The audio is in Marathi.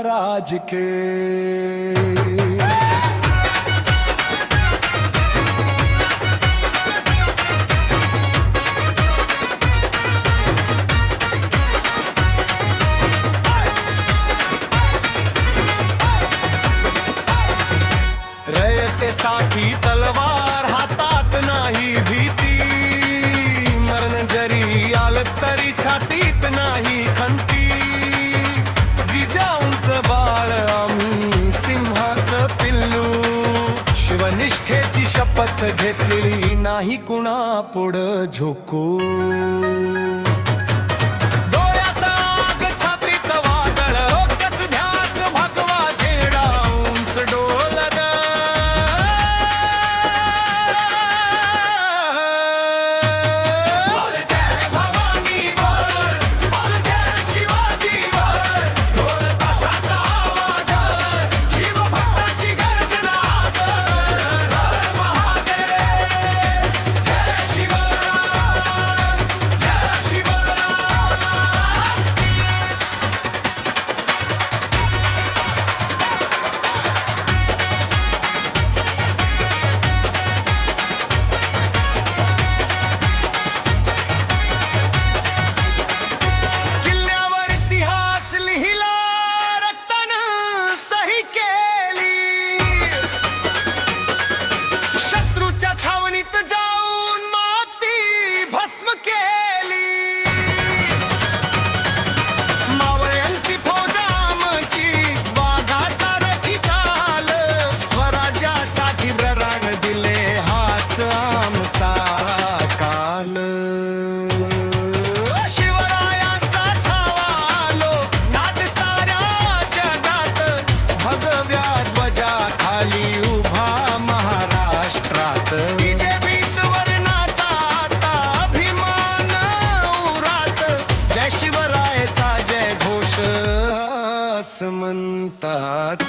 महाराज के। रयतेसाठी तलवार हातात नाही भीती, मरण जरी आलं तरी छातीत नाही खंती। जिजाऊंच बाळ आम्ही सिंहाचं पिल्लू, शिवनिष्ठेची शपथ घेतलेली नाही कुणा पुढं झोकू। शत्रूच्या छावणीत जाऊन माती भस्म केली, मावळ्यांची फौज आमची वाघासारखी चाल, स्वराज्यासाठी प्राण दिले हाच आमचा काल। शिवरायांचा छावा आलो नाद साऱ्या जगात, भगव्या ध्वजाखाली उभा बीजेपीत वर्णाचा आता अभिमान उरात, जय शिवरायचा जय घोष असं म्हणतात।